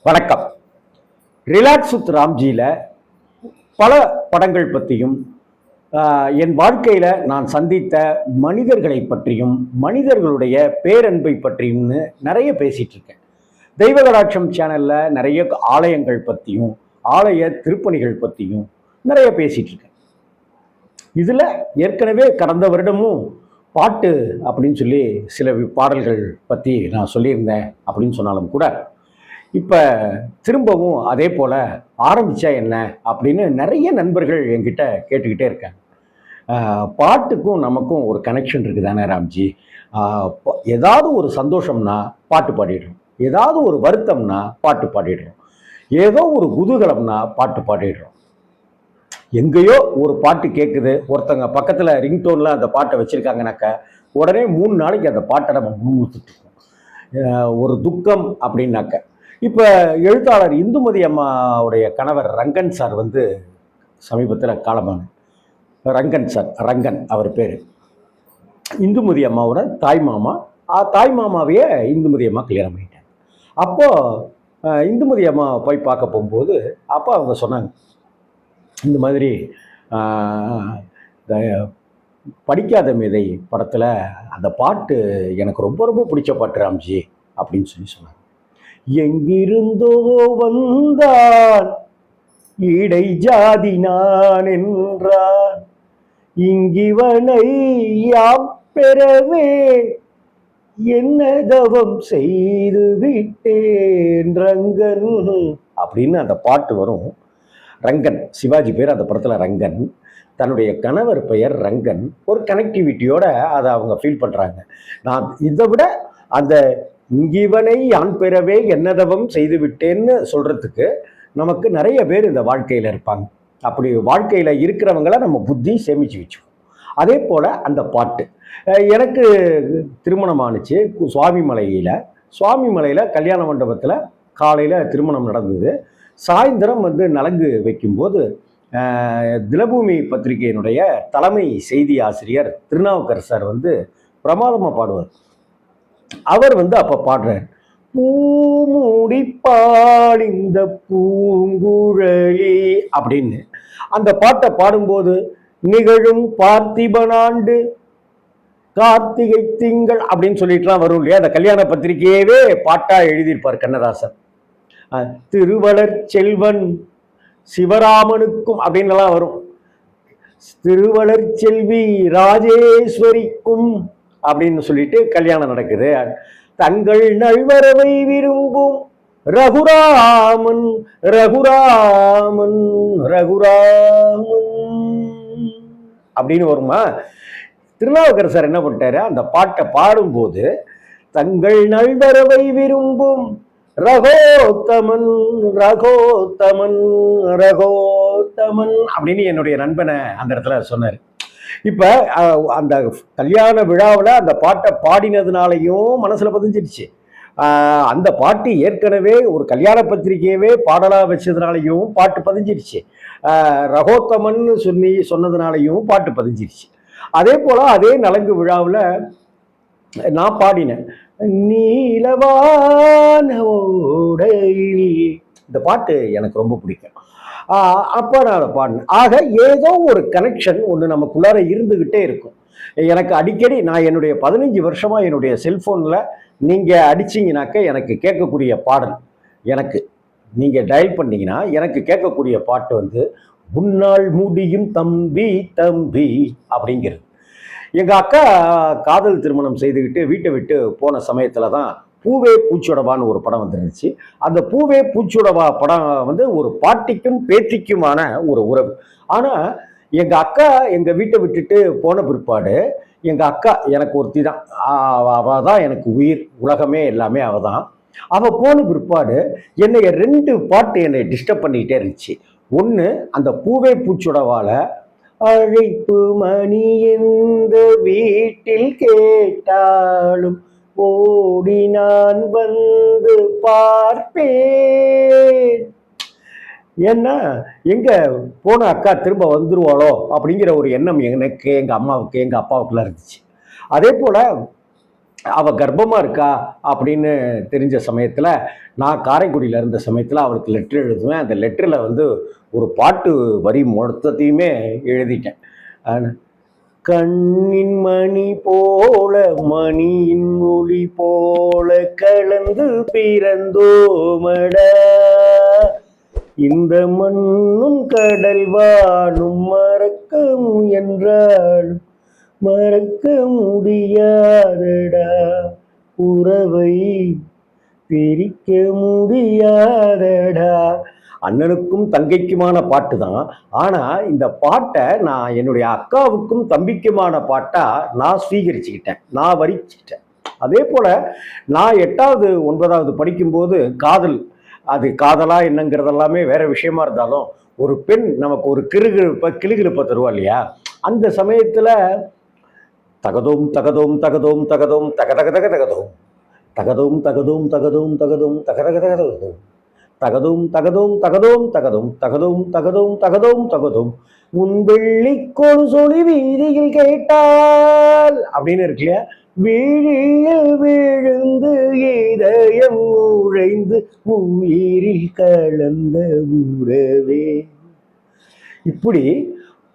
வணக்கம். Relax with ராம்ஜியில் பல படங்கள் பற்றியும் என் வாழ்க்கையில் நான் சந்தித்த மனிதர்களை பற்றியும் மனிதர்களுடைய பேரன்பை பற்றியும்னு நிறைய பேசிகிட்டு இருக்கேன். தெய்வகடாட்சம் சேனலில் நிறைய ஆலயங்கள் பற்றியும் ஆலய திருப்பணிகள் பற்றியும் நிறைய பேசிகிட்டு இருக்கேன். இதில் ஏற்கனவே கடந்த வருடமும் பாட்டு அப்படின்னு சொல்லி சில பாடல்கள் பற்றி நான் சொல்லியிருந்தேன் அப்படின்னு சொன்னாலும் கூட இப்போ திரும்பவும் அதே போல் ஆரம்பித்தா என்ன அப்படின்னு நிறைய நண்பர்கள் என்கிட்ட கேட்டுக்கிட்டே இருக்காங்க. பாட்டுக்கும் நமக்கும் ஒரு கனெக்ஷன் இருக்குது தானே ராம்ஜி? ஏதாவது ஒரு சந்தோஷம்னா பாட்டு பாடிடுறோம், ஏதாவது ஒரு வருத்தம்னா பாட்டு பாடிடுறோம், ஏதோ ஒரு குதூகலம்னா பாட்டு பாடிடுறோம். எங்கேயோ ஒரு பாட்டு கேட்குது, ஒருத்தங்க பக்கத்தில் ரிங்டோனில் அந்த பாட்டை வச்சுருக்காங்கனாக்கா உடனே 3 நாளைக்கு அந்த பாட்டை நம்ம முன்முத்துட்ருக்கோம். ஒரு துக்கம் அப்படின்னாக்க இப்போ எழுத்தாளர் இந்துமதி அம்மாவுடைய கணவர் ரங்கன் சார் வந்து சமீபத்தில் காலமான ரங்கன் சார், ரங்கன் அவர் பேர். இந்துமதி அம்மாவோட தாய் மாமாவையே இந்துமதி அம்மா கல்யாணம் பண்ணிட்டாங்க. அப்போது இந்துமதி அம்மா போய் பார்க்க போகும்போது அப்போ அவங்க சொன்னாங்க, இந்த மாதிரி படிக்காத மேதை படத்தில் அந்த பாட்டு எனக்கு ரொம்ப ரொம்ப பிடிச்ச பாட்டு ராம்ஜி அப்படின்னு சொன்னாங்க. எங்கிருந்தோ வந்தான் இடை ஜாதி நான் என்றான், இங்கிவனை யாம் பெறவே என்ன தவம் செய்து விட்டேன் ரங்கன் அப்படின்னு அந்த பாட்டு வரும். ரங்கன், சிவாஜி பேர் அந்த படத்தில் ரங்கன், தன்னுடைய கணவர் பெயர் ரங்கன். ஒரு கனெக்டிவிட்டியோட அதை அவங்க ஃபீல் பண்ணுறாங்க. நான் இதை விட அந்த இங்கிவனை யான் பெறவே என்னதவம் செய்து விட்டேன்னு சொல்கிறதுக்கு நமக்கு நிறைய பேர் இந்த வாழ்க்கையில் இருப்பாங்க. அப்படி வாழ்க்கையில் இருக்கிறவங்கள நம்ம புத்தி சேமித்து வச்சுக்கோம். அதே போல் அந்த பாட்டு எனக்கு திருமணம் ஆணுச்சு சுவாமிமலையில் கல்யாண மண்டபத்தில் காலையில் திருமணம் நடந்தது. சாயந்தரம் வந்து நலங்கு வைக்கும்போது தினபூமி பத்திரிகையினுடைய தலைமை செய்தி ஆசிரியர் திருநாவுக்கரசர் சார் வந்து பிரமாதமாக பாடுவார். அவர் வந்து அப்போ பாடுறார், பூமூடி பாடிந்த பூங்குழலி அப்படின்னு. அந்த பாட்டை பாடும்போது நிகழும் பார்த்திபனாண்டு கார்த்திகை திங்கள் அப்படின்னு சொல்லிட்டுலாம் வரும் இல்லையா? அந்த கல்யாண பத்திரிகையவே பாட்டா எழுதியிருப்பார் கண்ணதாசன். திருவளர் செல்வன் சிவராமனுக்கும் அப்படின்னுலாம் வரும். திருவளர் செல்வி ராஜேஸ்வரிக்கும் அப்படின்னு சொல்லிட்டு கல்யாணம் நடக்குது. தங்கள் நல்வரவை விரும்பும் ரகுராமன் ரகுராமன் ரகுராமன் அப்படின்னு வருமா? திருநாவுக்கரசர் என்ன பண்ணிட்டாரு, அந்த பாட்டை பாடும்போது தங்கள் நல்வரவை விரும்பும் ரகோத்தமன் ரகோத்தமன் ரகோத்தமன் அப்படின்னு என்னுடைய நண்பனை அந்த இடத்துல சொன்னார். இப்போ அந்த கல்யாண விழாவில் அந்த பாட்டை பாடினதுனாலையும் மனசில் பதிஞ்சிடுச்சு. அந்த பாட்டு ஏற்கனவே ஒரு கல்யாண பத்திரிகையவே பாடலாக வச்சதுனாலையும் பாட்டு பதிஞ்சிடுச்சு. ரகோத்தமன்னு சொன்னதுனாலையும் பாட்டு பதிஞ்சிடுச்சு. அதே போல் அதே நலங்கு விழாவில் நான் பாடினேன், நீலவான ஓடையில். இந்த பாட்டு எனக்கு ரொம்ப பிடிக்கும். அப்போ நான் அதை பாடினேன். ஆக ஏதோ ஒரு கனெக்ஷன் ஒன்று நமக்குள்ளார இருந்துக்கிட்டே இருக்கும். எனக்கு அடிக்கடி நான் என்னுடைய 15 வருஷமாக என்னுடைய செல்ஃபோனில் நீங்கள் அடிச்சிங்கனாக்க எனக்கு கேட்கக்கூடிய பாடல், எனக்கு நீங்கள் டயல் பண்ணிங்கன்னா எனக்கு கேட்கக்கூடிய பாட்டு வந்து முன்னாள் முடியும் தம்பி தம்பி அப்படிங்கிறது. எங்கள் அக்கா காதல் திருமணம் செய்துக்கிட்டு வீட்டை விட்டு போன சமயத்தில் தான் பூவே பூச்சோடவான்னு ஒரு படம் வந்துருந்துச்சு. அந்த பூவே பூச்சோடவா படம் வந்து ஒரு பாட்டிக்கும் பேத்திக்குமான ஒரு உறவு. ஆனால் எங்கள் அக்கா எங்கள் வீட்டை விட்டுட்டு போன பிற்பாடு எங்கள் அக்கா எனக்கு ஒருத்தி தான், அவள் தான் எனக்கு உயிர், உலகமே எல்லாமே அவள் தான். அவள் போன பிற்பாடு என்னை 2 பாட்டு என்னை டிஸ்டர்ப் பண்ணிக்கிட்டே இருந்துச்சு. ஒன்று அந்த பூவே பூச்சோடவால அழைப்பு மணி எந்த வீட்டில் கேட்டாலும் ஓடி நான் வந்து பார்ப்பேன். ஏன்னா எங்க போன அக்கா திரும்ப வந்துருவாளோ அப்படிங்கிற ஒரு எண்ணம் எனக்கு, எங்கள் அம்மாவுக்கு, எங்கள் அப்பாவுக்குலாம் இருந்துச்சு. அதே போல் அவ கர்ப்பமா இருக்கா அப்படின்னு தெரிஞ்ச சமயத்துல நான் காரைக்குடியில இருந்த சமயத்துல அவளுக்கு லெட்டர் எழுதுவேன். அந்த லெட்டர்ல வந்து ஒரு பாட்டு வரி மொத்தத்தையுமே எழுதிட்டேன். அஹ் கண்ணின் மணி போல மணியின் மொழி போல கலந்து பிறந்தோமடா, இந்த மண்ணும் கடல் வாழும் மறக்க முயன்றாலும் மறக்க முடியாதடா, உறவை பிரிக்க முடியாதடா. அண்ணனுக்கும் தங்கைக்குமான பாட்டு தான். ஆனா இந்த பாட்டை நான் என்னுடைய அக்காவுக்கும் தம்பிக்குமான பாட்டா நான் ஸ்வீகரிச்சுக்கிட்டேன், நான் வரிச்சுக்கிட்டேன். அதே போல நான் 8வது 9வது படிக்கும்போது காதல், அது காதலா என்னங்கிறது எல்லாமே வேற விஷயமா இருந்தாலும் ஒரு பெண் நமக்கு ஒரு கிளுகிழுப்ப தருவா இல்லையா, அந்த சமயத்துல தகதோம் தகதோம் தகதோம் தகதோம் தக தக தக தகதோம் தகதோம் தகதோம் தகதோம் தகதோம் தக தக தகதோம் தகதோம் தகதோம் தகதோம் தகதோம் தகதோம் தகதோம் தகதோம் தகதோம் உன் வெள்ளி கொலுசொலி வீதியில் கேட்டால் அப்படின்னு இருக்கு இல்லையா, விழியில் விழுந்து இதயம் நுழைந்து உயிரில் கலந்த உறவே. இப்படி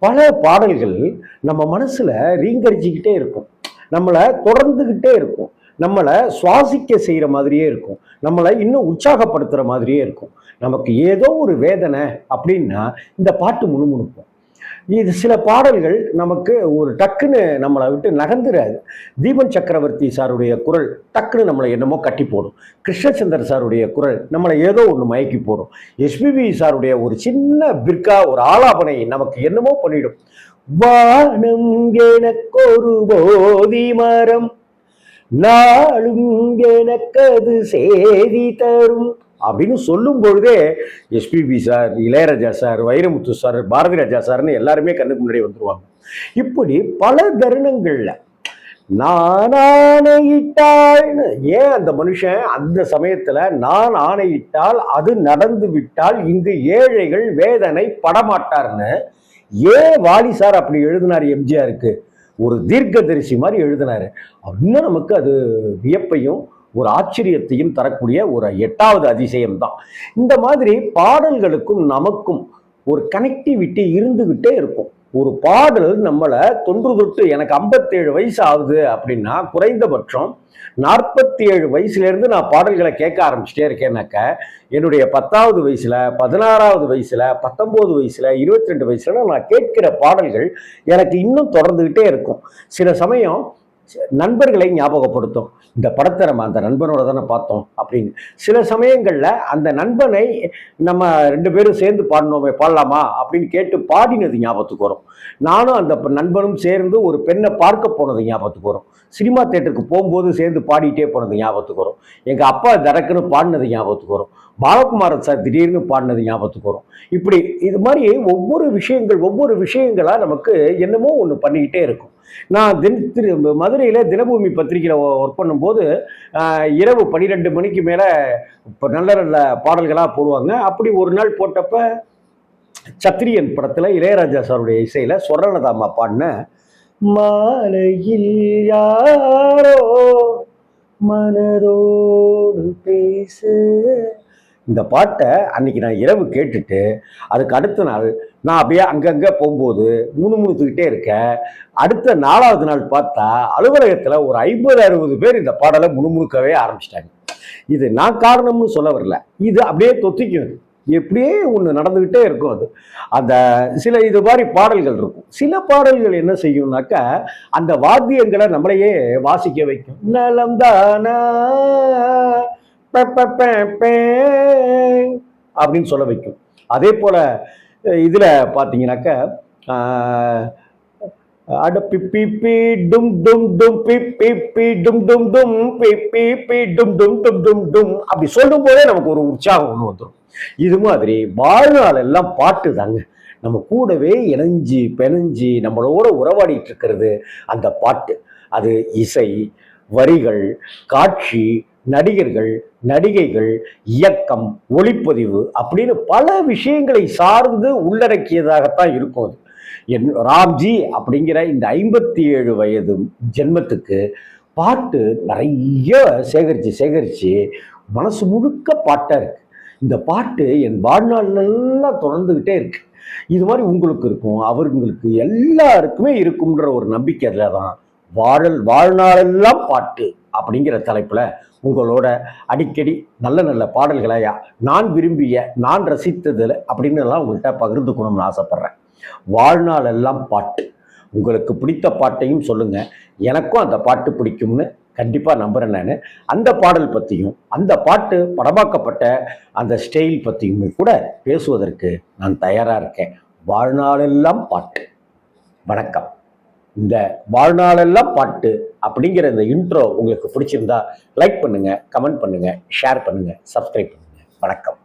பல பாடல்கள் நம்ம மனசுல ரீங்கரிச்சுக்கிட்டே இருக்கும், நம்மளை தொடர்ந்துகிட்டே இருக்கும், நம்மளை சுவாசிக்க செய்யற மாதிரியே இருக்கும், நம்மளை இன்னும் உற்சாகப்படுத்துற மாதிரியே இருக்கும். நமக்கு ஏதோ ஒரு வேதனை அப்படின்னா இந்த பாட்டு முணுமுணுப்போம். இது சில பாடல்கள் நமக்கு ஒரு டக்குன்னு நம்மளை விட்டு நகர்ந்துராது. தீபன் சக்கரவர்த்தி சாருடைய குரல் டக்குன்னு நம்மளை என்னமோ கட்டி போடும். கிருஷ்ணச்சந்தர் சாருடைய குரல் நம்மளை ஏதோ ஒன்று மயக்கி போடும். எஸ்பிபி சாருடைய ஒரு சின்ன பிற்கா ஒரு ஆலாபனை நமக்கு என்னமோ பண்ணிடும். வானம் எனக்கொரு போதி மரம், நாளும் எனக்கது சேதி தரும் அப்படின்னு சொல்லும் பொழுதே SPB sir, Ilaiyaraaja sir, Vairamuthu sir, Bharathi Raja சார்னு எல்லாருமே கண்ணுக்கு முன்னாடி வந்துருவாங்க. இப்படி பல தருணங்கள்ல நான் ஆணையிட்டால், ஏன் அந்த மனுஷன் அந்த சமயத்துல நான் ஆணையிட்டால் அது நடந்து விட்டால் இங்கு ஏழைகள் வேதனை படமாட்டார்னு ஏன் வாலி சார் அப்படி எழுதினார் எம்ஜிஆருக்கு? ஒரு தீர்க்கதரிசி மாதிரி எழுதினாரு. இன்னும் நமக்கு அது வியப்பையும் ஒரு ஆச்சரியத்தையும் தரக்கூடிய ஒரு 8வது அதிசயம் தான். இந்த மாதிரி பாடல்களுக்கும் நமக்கும் ஒரு கனெக்டிவிட்டி இருந்துகிட்டே இருக்கும். ஒரு பாடல் நம்மளை தொன்று தொட்டு, எனக்கு 57 வயசு ஆகுது அப்படின்னா குறைந்தபட்சம் 47 வயசுல இருந்து நான் பாடல்களை கேட்க ஆரம்பிச்சுட்டே இருக்கேன்னாக்க, என்னுடைய 10வது வயசுல, 16வது வயசுல, 19 வயசுல, 22 வயசுல நான் கேட்கிற பாடல்கள் எனக்கு இன்னும் தொடர்ந்துகிட்டே இருக்கும். சில சமயம் நண்பர்களை ஞாபகப்படுத்தும், இந்த படத்தை நம்ம அந்த நண்பனோட தானே பார்த்தோம் அப்படின்னு. சில சமயங்கள்ல அந்த நண்பனை நம்ம 2 பேரும் சேர்ந்து பாடினோமே, பாடலாமா அப்படின்னு கேட்டு பாடினது ஞாபகத்துக்கு வரும். நானும் அந்த நண்பனும் சேர்ந்து ஒரு பெண்ணை பார்க்க போனது ஞாபகத்துக்கு வரும். சினிமா தேட்டருக்கு போகும்போது சேர்ந்து பாடிட்டே போனது ஞாபகத்துக்கு வரும். எங்க அப்பா தரக்குன்னு பாடினது ஞாபகத்துக்கு வரும். பாலகுமாரன் சார் திடீர்னு பாடினது ஞாபகத்துக்கு வரும். இப்படி இது மாதிரி ஒவ்வொரு விஷயங்களா நமக்கு என்னமோ ஒன்று பண்ணிக்கிட்டே இருக்கும். நான் மதுரையில் தினபூமி பத்திரிகையில் ஒர்க் பண்ணும்போது இரவு 12 மணிக்கு மேலே இப்போ நல்ல நல்ல பாடல்களாக போடுவாங்க. அப்படி ஒரு நாள் போட்டப்ப சத்திரியன் படத்தில் இளையராஜா சாருடைய இசையில் சொர்ணலதாமா பாடின மாலையில் யாரோ மனதோடு பேசு, இந்த பாட்டை அன்னைக்கு நான் இரவு கேட்டுட்டு அதுக்கு அடுத்த நாள் நான் அப்படியே அங்கங்கே போகும்போது முணுமுணுத்துக்கிட்டே இருக்கேன். அடுத்த 4வது நாள் பார்த்தா அலுவலகத்தில் ஒரு 50-60 பேர் இந்த பாடலை முணுமுணுக்கவே ஆரம்பிச்சிட்டாங்க. இது நான் காரணம்னு சொல்ல வரல, இது அப்படியே தொத்திக்கும், எப்படியே ஒன்று நடந்துக்கிட்டே இருக்கும். அது அந்த சில இது மாதிரி பாடல்கள் இருக்கும். சில பாடல்கள் என்ன செய்யும்னாக்கா அந்த வாத்தியங்களை நம்மளையே வாசிக்க வைக்கும். நலம்தானா அப்படின்னு சொல்ல வைக்கும். அதே போல இதுல பாத்தீங்கன்னாக்க அட பிப்பி டும் டும் டும் பிப்பி டும் டும் டும் பிப்பி டும் டும் டும் டும் டும் அப்படி சொல்லும் போதே நமக்கு ஒரு உற்சாகம் ஒன்று வந்துடும். இது மாதிரி வாழ்நாள் எல்லாம் பாட்டு தாங்க நம்ம கூடவே இணைஞ்சி பிணைஞ்சி நம்மளோட உறவாடிட்டு இருக்கிறது அந்த பாட்டு. அது இசை, வரிகள், காட்சி, நடிகர்கள், நடிகைகள், இயக்கம், ஒளிப்பதிவு அப்படின்னு பல விஷயங்களை சார்ந்து உள்ளடக்கியதாகத்தான் இருக்கும். அது ராம்ஜி அப்படிங்கிற இந்த 57 வயது ஜென்மத்துக்கு பாட்டு நிறைய சேகரித்து மனசு முழுக்க பாட்டாக இருக்கு. இந்த பாட்டு என் வாழ்நாளெல்லாம் தொடர்ந்துக்கிட்டே இருக்கு. இது மாதிரி உங்களுக்கு இருக்கும், அவர்களுக்கு எல்லாருக்குமே இருக்கும்ன்ற ஒரு நம்பிக்கை அதில் தான். வாழ்நாளெல்லாம் பாட்டு அப்படிங்கிற தலைப்பில் உங்களோட அடிக்கடி நல்ல நல்ல பாடல்களை நான் விரும்பிய, நான் ரசித்ததில் அப்படின்னு எல்லாம் உங்கள்கிட்ட பகிர்ந்துக்கணும்னு ஆசைப்பட்றேன். வாழ்நாளெல்லாம் பாட்டு. உங்களுக்கு பிடித்த பாட்டையும் சொல்லுங்கள். எனக்கும் அந்த பாட்டு பிடிக்கும்னு கண்டிப்பாக நம்புகிறேன். நான் அந்த பாடல் பற்றியும் அந்த பாட்டு படமாக்கப்பட்ட அந்த ஸ்டைல் பற்றியுமே கூட பேசுவதற்கு நான் தயாராக இருக்கேன். வாழ்நாளெல்லாம் பாட்டு. வணக்கம். இந்த வாழ்நாளெல்லாம் பாட்டு அப்படிங்கிற இந்த இன்ட்ரோ உங்களுக்கு பிடிச்சிருந்தா லைக் பண்ணுங்கள், கமெண்ட் பண்ணுங்கள், ஷேர் பண்ணுங்கள், சப்ஸ்கிரைப் பண்ணுங்கள். வணக்கம்.